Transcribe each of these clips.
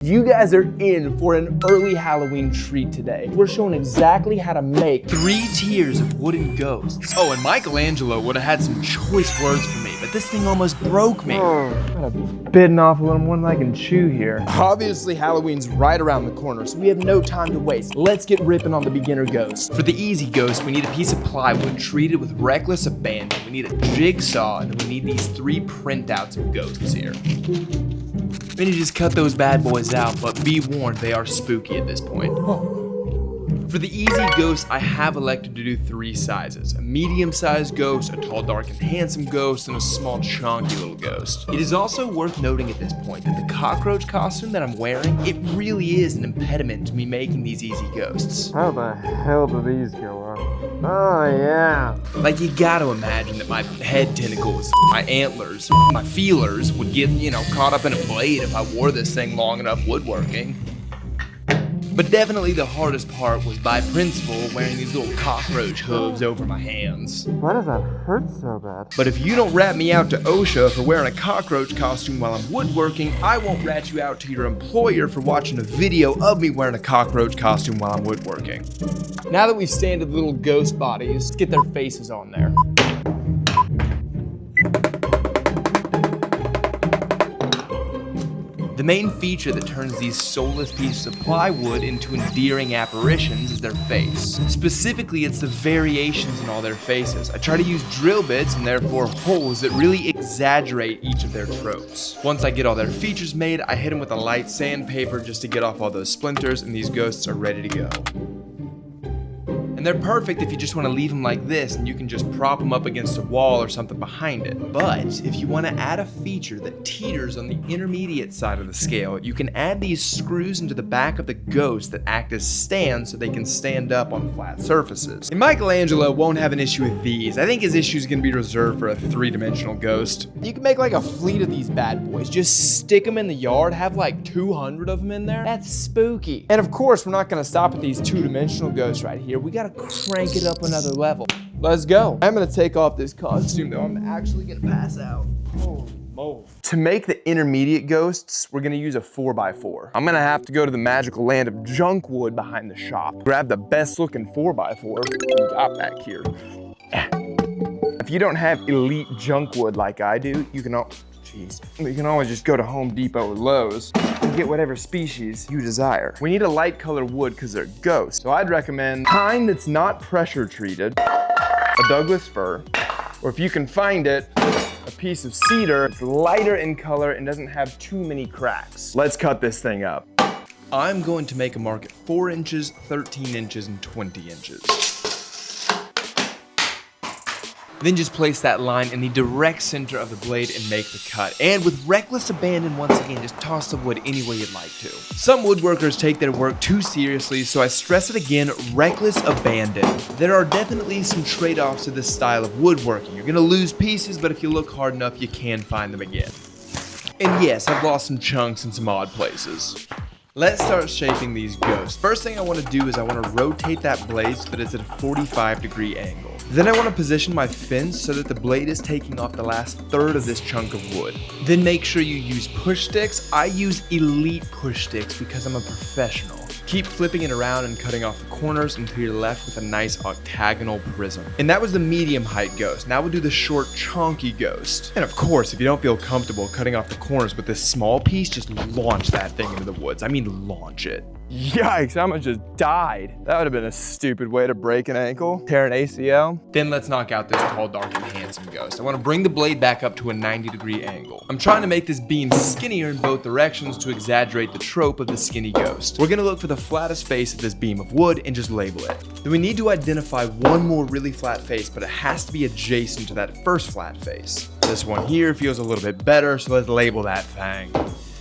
You guys are in for an early Halloween treat today. We're showing exactly how to make 3 tiers of wooden ghosts. Oh, and Michelangelo would have had some choice words for me, but this thing almost broke me. I'm biting off a little more than I can chew here. Obviously, Halloween's right around the corner, so we have no time to waste. Let's get ripping on the beginner ghost. For the easy ghost, we need a piece of plywood treated with reckless abandon. We need a jigsaw, and then we need these 3 printouts of ghosts here. Then you just cut those bad boys out, but be warned, they are spooky at this point. For the easy ghost, I have elected to do 3 sizes. A medium-sized ghost, a tall, dark, and handsome ghost, and a small, chonky little ghost. It is also worth noting at this point that the cockroach costume that I'm wearing, it really is an impediment to me making these easy ghosts. How the hell do these go up? Oh yeah. Like, you gotta imagine that my head tentacles, my antlers, my feelers would get, caught up in a blade if I wore this thing long enough woodworking. But definitely the hardest part was by principle wearing these little cockroach hooves over my hands. Why does that hurt so bad? But if you don't rat me out to OSHA for wearing a cockroach costume while I'm woodworking, I won't rat you out to your employer for watching a video of me wearing a cockroach costume while I'm woodworking. Now that we've sanded the little ghost bodies, let's get their faces on there. The main feature that turns these soulless pieces of plywood into endearing apparitions is their face. Specifically, it's the variations in all their faces. I try to use drill bits and therefore holes that really exaggerate each of their tropes. Once I get all their features made, I hit them with a light sandpaper just to get off all those splinters, and these ghosts are ready to go. And they're perfect if you just want to leave them like this and you can just prop them up against a wall or something behind it. But if you want to add a feature that teeters on the intermediate side of the scale, you can add these screws into the back of the ghost that act as stands so they can stand up on flat surfaces. And Michelangelo won't have an issue with these. I think his issue is going to be reserved for a 3-dimensional ghost. You can make like a fleet of these bad boys. Just stick them in the yard, have like 200 of them in there. That's spooky. And of course, we're not going to stop at these 2-dimensional ghosts right here. We got to crank it up another level. Let's go. I'm gonna take off this costume though. I'm actually gonna pass out. Holy moly. To make the intermediate ghosts, we're gonna use a 4x4. I'm gonna have to go to the magical land of junk wood behind the shop. Grab the best looking 4x4 we got back here. If you don't have elite junk wood like I do, you can always just go to Home Depot or Lowe's and get whatever species you desire. We need a light color wood because they're ghosts. So I'd recommend pine that's not pressure treated, a Douglas fir, or if you can find it, a piece of cedar. It's lighter in color and doesn't have too many cracks. Let's cut this thing up. I'm going to make a mark at 4 inches, 13 inches, and 20 inches. Then just place that line in the direct center of the blade and make the cut. And with reckless abandon, once again, just toss the wood any way you'd like to. Some woodworkers take their work too seriously, so I stress it again, reckless abandon. There are definitely some trade-offs to this style of woodworking. You're gonna lose pieces, but if you look hard enough, you can find them again. And yes, I've lost some chunks in some odd places. Let's start shaping these ghosts. First thing I want to do is I want to rotate that blade so that it's at a 45-degree angle. Then I want to position my fence so that the blade is taking off the last third of this chunk of wood. Then make sure you use push sticks. I use elite push sticks because I'm a professional. Keep flipping it around and cutting off the corners until you're left with a nice octagonal prism. And that was the medium height ghost. Now we'll do the short, chonky ghost. And of course, if you don't feel comfortable cutting off the corners with this small piece, just launch that thing into the woods. I mean, launch it. Yikes, I almost just died. That would have been a stupid way to break an ankle, tear an ACL. Then let's knock out this tall, dark, and handsome ghost. I want to bring the blade back up to a 90-degree angle. I'm trying to make this beam skinnier in both directions to exaggerate the trope of the skinny ghost. We're gonna look for the flattest face of this beam of wood and just label it. Then we need to identify one more really flat face, but it has to be adjacent to that first flat face. This one here feels a little bit better, so let's label that thing.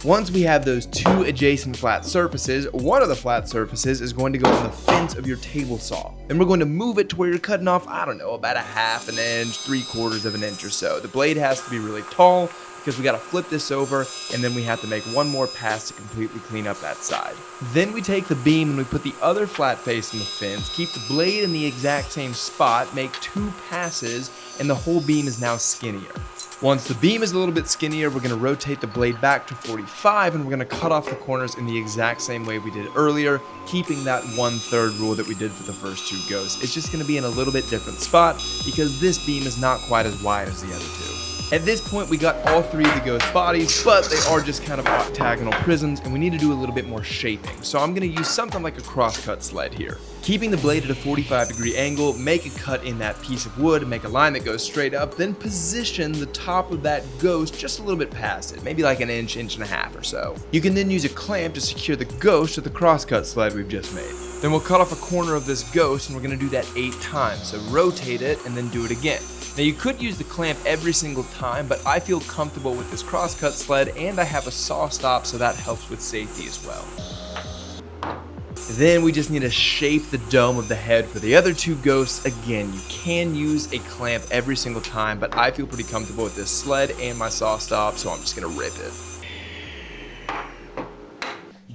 Once we have those 2 adjacent flat surfaces, one of the flat surfaces is going to go on the fence of your table saw. Then we're going to move it to where you're cutting off, I don't know, about a 1/2 inch, 3/4 of an inch or so. The blade has to be really tall because we got to flip this over and then we have to make one more pass to completely clean up that side. Then we take the beam and we put the other flat face in the fence, keep the blade in the exact same spot, make 2 passes, and the whole beam is now skinnier. Once the beam is a little bit skinnier, we're gonna rotate the blade back to 45 and we're gonna cut off the corners in the exact same way we did earlier, keeping that 1/3 rule that we did for the first two ghosts. It's just gonna be in a little bit different spot because this beam is not quite as wide as the other two. At this point, we got all three of the ghost bodies, but they are just kind of octagonal prisms, and we need to do a little bit more shaping. So I'm gonna use something like a crosscut sled here. Keeping the blade at a 45-degree angle, make a cut in that piece of wood, make a line that goes straight up, then position the top of that ghost just a little bit past it, maybe like an inch, inch and a half or so. You can then use a clamp to secure the ghost to the crosscut sled we've just made. Then we'll cut off a corner of this ghost, and we're gonna do that 8 times. So rotate it and then do it again. Now you could use the clamp every single time, but I feel comfortable with this crosscut sled and I have a saw stop, so that helps with safety as well. Then we just need to shape the dome of the head for the other two ghosts. Again, you can use a clamp every single time, but I feel pretty comfortable with this sled and my saw stop, so I'm just gonna rip it.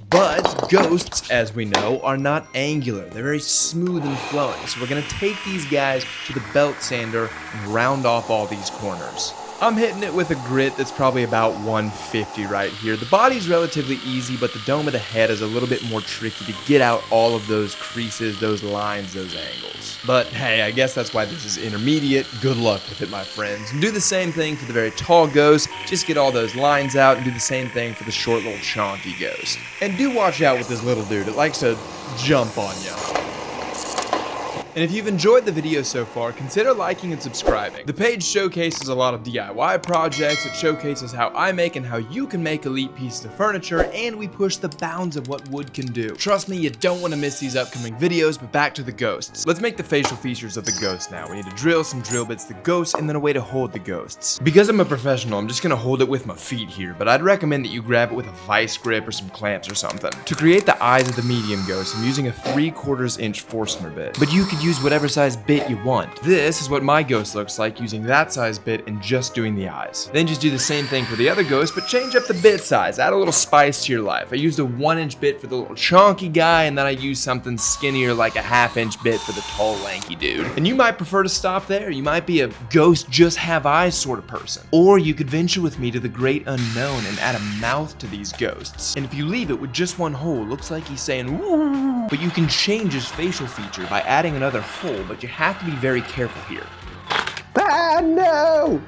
But ghosts, as we know, are not angular. They're very smooth and flowing. So we're gonna take these guys to the belt sander and round off all these corners. I'm hitting it with a grit that's probably about 150 right here. The body's relatively easy, but the dome of the head is a little bit more tricky to get out all of those creases, those lines, those angles. But hey, I guess that's why this is intermediate. Good luck with it, my friends. And do the same thing for the very tall ghost. Just get all those lines out and do the same thing for the short little chonky ghost. And do watch out with this little dude. It likes to jump on you. And if you've enjoyed the video so far, consider liking and subscribing. The page showcases a lot of DIY projects, it showcases how I make and how you can make elite pieces of furniture, and we push the bounds of what wood can do. Trust me, you don't want to miss these upcoming videos, but back to the ghosts. Let's make the facial features of the ghost now. We need to drill some drill bits, the ghosts, and then a way to hold the ghosts. Because I'm a professional, I'm just gonna hold it with my feet here, but I'd recommend that you grab it with a vice grip or some clamps or something. To create the eyes of the medium ghost, I'm using a 3/4 inch Forstner bit, but you could use whatever size bit you want. This is what my ghost looks like using that size bit and just doing the eyes. Then just do the same thing for the other ghost, but change up the bit size, add a little spice to your life. I used a 1-inch bit for the little chonky guy, and then I used something skinnier like a 1/2-inch bit for the tall lanky dude. And you might prefer to stop there. You might be a ghost just have eyes sort of person. Or you could venture with me to the great unknown and add a mouth to these ghosts. And if you leave it with just one hole, looks like he's saying woo. But you can change his facial feature by adding another hole, but you have to be very careful here. Ah, no!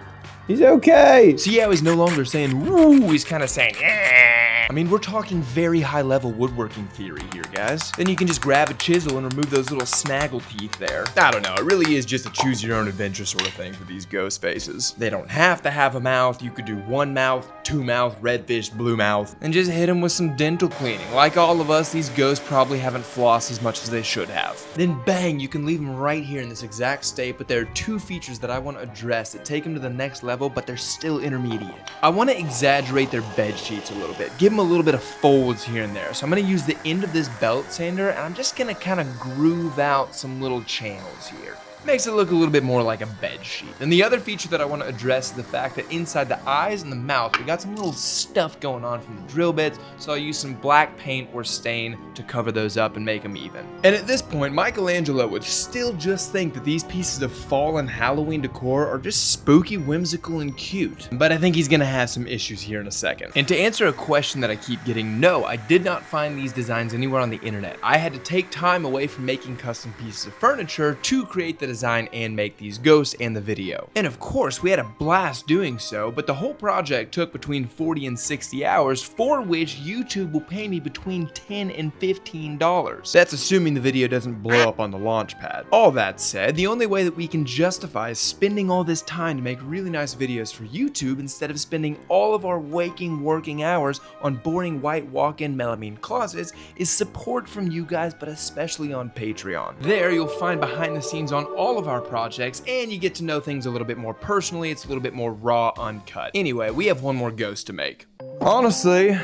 He's okay! See how he's no longer saying woo, he's kind of saying eh. I mean, we're talking very high level woodworking theory here, guys. Then you can just grab a chisel and remove those little snaggle teeth there. I don't know, it really is just a choose your own adventure sort of thing for these ghost faces. They don't have to have a mouth. You could do 1 mouth, 2 mouth, red fish, blue mouth, and just hit them with some dental cleaning. Like all of us, these ghosts probably haven't flossed as much as they should have. Then bang, you can leave them right here in this exact state, but there are 2 features that I want to address that take them to the next level, but they're still intermediate. I want to exaggerate their bed sheets a little bit, give them a little bit of folds here and there. So I'm going to use the end of this belt sander, and I'm just going to kind of groove out some little channels here. Makes it look a little bit more like a bed sheet. And the other feature that I want to address is the fact that inside the eyes and the mouth, we got some little stuff going on from the drill bits, so I'll use some black paint or stain to cover those up and make them even. And at this point, Michelangelo would still just think that these pieces of fall and Halloween decor are just spooky, whimsical, and cute. But I think he's gonna have some issues here in a second. And to answer a question that I keep getting, no, I did not find these designs anywhere on the internet. I had to take time away from making custom pieces of furniture to create the design and make these ghosts and the video. And of course, we had a blast doing so, but the whole project took between 40 and 60 hours, for which YouTube will pay me between $10 and $15. That's assuming the video doesn't blow up on the launch pad. All that said, the only way that we can justify spending all this time to make really nice videos for YouTube instead of spending all of our working hours on boring white walk-in melamine closets is support from you guys, but especially on Patreon. There, you'll find behind the scenes on all of our projects, and you get to know things a little bit more personally. It's a little bit more raw, uncut. Anyway, we have one more ghost to make. Honestly,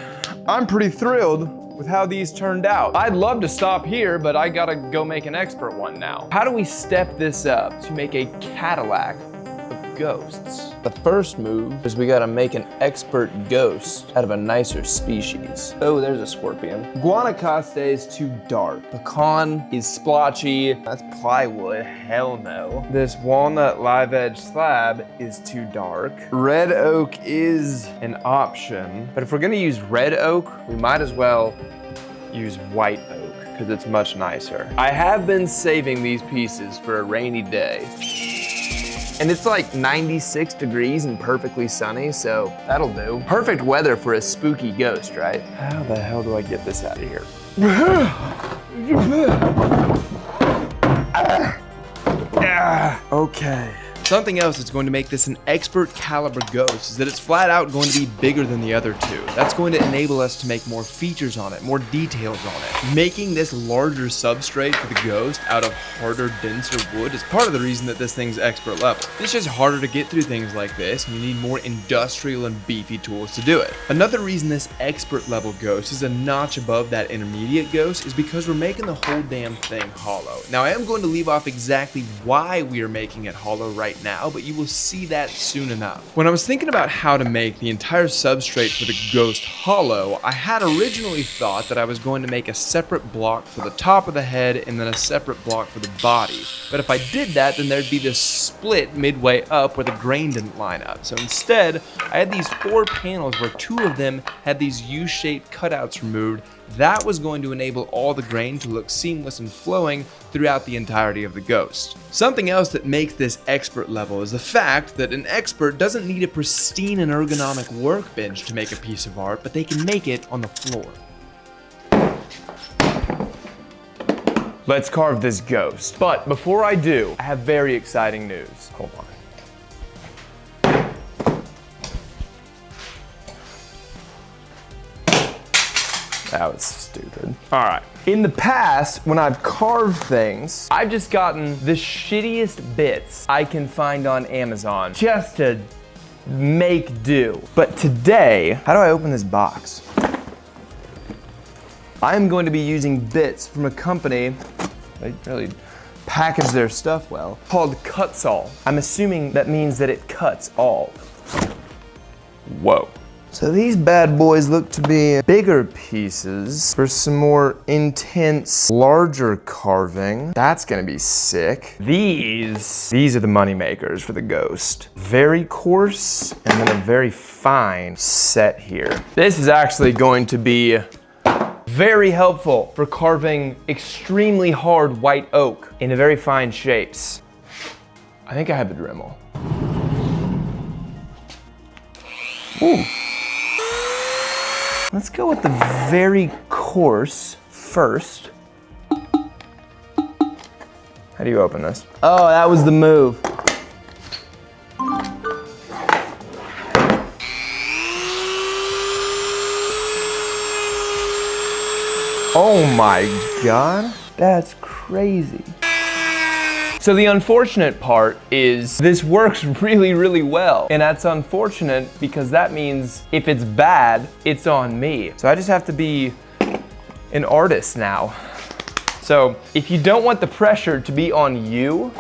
I'm pretty thrilled with how these turned out. I'd love to stop here, but I gotta go make an expert one now. How do we step this up to make a Cadillac ghosts. The first move is we gotta make an expert ghost out of a nicer species. Oh, there's a scorpion. Guanacaste is too dark. Pecan is splotchy. That's plywood, hell no. This walnut live edge slab is too dark. Red oak is an option, but if we're gonna use red oak, we might as well use white oak because it's much nicer. I have been saving these pieces for a rainy day. And it's like 96 degrees and perfectly sunny, so that'll do. Perfect weather for a spooky ghost, right? How the hell do I get this out of here? Okay. Something else that's going to make this an expert caliber ghost is that it's flat out going to be bigger than the other two. That's going to enable us to make more features on it, more details on it. Making this larger substrate for the ghost out of harder, denser wood is part of the reason that this thing's expert level. It's just harder to get through things like this, and you need more industrial and beefy tools to do it. Another reason this expert level ghost is a notch above that intermediate ghost is because we're making the whole damn thing hollow. Now I am going to leave off exactly why we are making it hollow right now, but you will see that soon enough. When I was thinking about how to make the entire substrate for the ghost hollow, I had originally thought that I was going to make a separate block for the top of the head and then a separate block for the body. But if I did that, then there'd be this split midway up where the grain didn't line up. So instead, I had these 4 panels where 2 of them had these U-shaped cutouts removed. That was going to enable all the grain to look seamless and flowing throughout the entirety of the ghost. Something else that makes this expert level is the fact that an expert doesn't need a pristine and ergonomic workbench to make a piece of art, but they can make it on the floor. Let's carve this ghost. But before I do, I have very exciting news. Hold on. That was stupid. All right. In the past, when I've carved things, I've just gotten the shittiest bits I can find on Amazon just to make do. But today, how do I open this box? I'm going to be using bits from a company, they really package their stuff well, called Cutsaw. I'm assuming that means that it cuts all. Whoa. So these bad boys look to be bigger pieces for some more intense, larger carving. That's gonna be sick. These are the money makers for the ghost. Very coarse and then a very fine set here. This is actually going to be very helpful for carving extremely hard white oak into very fine shapes. I think I have the Dremel. Ooh. Let's go with the very coarse first. How do you open this? Oh, that was the move. Oh my God, that's crazy. So the unfortunate part is this works really, really well. And that's unfortunate because that means if it's bad, it's on me. So I just have to be an artist now. So if you don't want the pressure to be on you,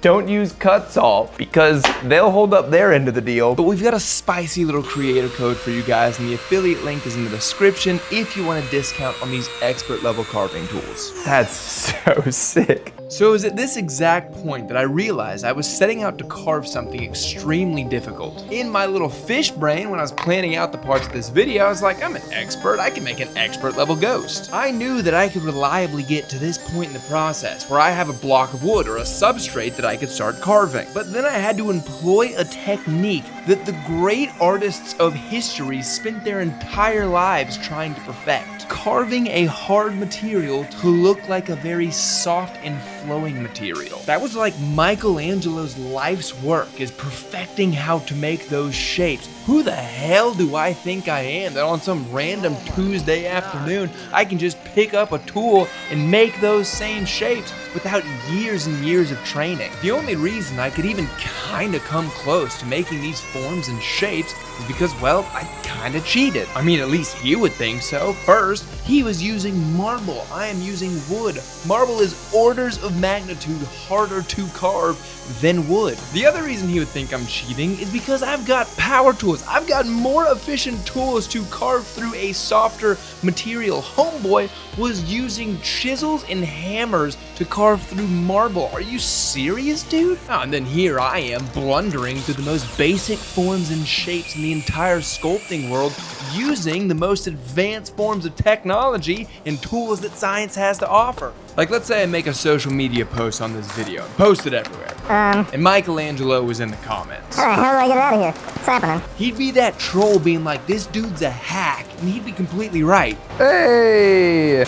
don't use Cutsaw because they'll hold up their end of the deal. But we've got a spicy little creator code for you guys, and the affiliate link is in the description if you want a discount on these expert level carving tools. That's so sick. So it was at this exact point that I realized I was setting out to carve something extremely difficult. In my little fish brain, when I was planning out the parts of this video, I was like, I'm an expert, I can make an expert level ghost. I knew that I could reliably get to this point in the process where I have a block of wood or a substrate that I could start carving. But then I had to employ a technique that the great artists of history spent their entire lives trying to perfect. Carving a hard material to look like a very soft and flowing material. That was like Michelangelo's life's work, is perfecting how to make those shapes. Who the hell do I think I am that on some random Tuesday afternoon I can just pick up a tool and make those same shapes without years and years of training? The only reason I could even kinda come close to making these forms and shapes is because, well, I kinda cheated. I mean, at least he would think so. First, he was using marble. I am using wood. Marble is orders of of magnitude harder to carve than wood. The other reason he would think I'm cheating is because I've got power tools. I've got more efficient tools to carve through a softer material. Homeboy was using chisels and hammers to carve through marble. Are you serious, dude? Oh, and then here I am blundering through the most basic forms and shapes in the entire sculpting world, using the most advanced forms of technology and tools that science has to offer. Like, let's say I make a social media post on this video, post it everywhere, and Michelangelo was in the comments. How the hell do I get out of here? What's happening? He'd be that troll being like, this dude's a hack, and he'd be completely right. Hey!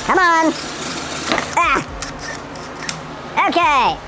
Come on! Ah! Okay!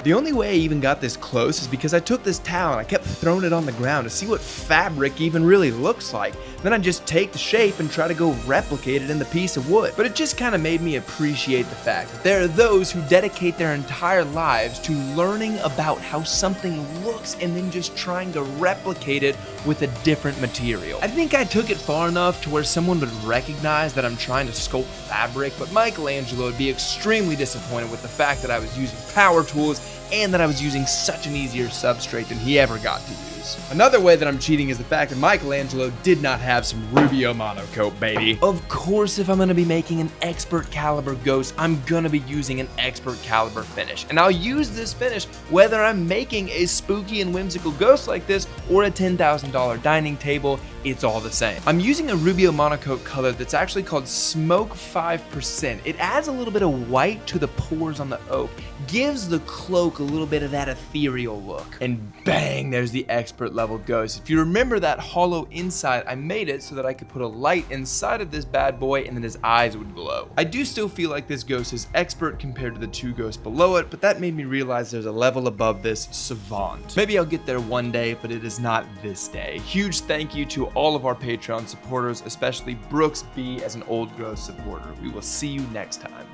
The only way I even got this close is because I took this towel and I kept throwing it on the ground to see what fabric even really looks like. Then I just take the shape and try to go replicate it in the piece of wood. But it just kind of made me appreciate the fact that there are those who dedicate their entire lives to learning about how something looks and then just trying to replicate it with a different material. I think I took it far enough to where someone would recognize that I'm trying to sculpt fabric, but Michelangelo would be extremely disappointed with the fact that I was using power tools and that I was using such an easier substrate than he ever got to use. Another way that I'm cheating is the fact that Michelangelo did not have some Rubio Monocoat, baby. Of course, if I'm gonna be making an expert caliber ghost, I'm gonna be using an expert caliber finish. And I'll use this finish whether I'm making a spooky and whimsical ghost like this or a $10,000 dining table. It's all the same. I'm using a Rubio Monocoat color that's actually called Smoke 5%. It adds a little bit of white to the pores on the oak, gives the cloak a little bit of that ethereal look. And bang, there's the expert level ghost. If you remember that hollow inside, I made it so that I could put a light inside of this bad boy and then his eyes would glow. I do still feel like this ghost is expert compared to the two ghosts below it, but that made me realize there's a level above this, savant. Maybe I'll get there one day, but it is not this day. Huge thank you to all of our Patreon supporters, especially Brooks B as an old growth supporter. We will see you next time.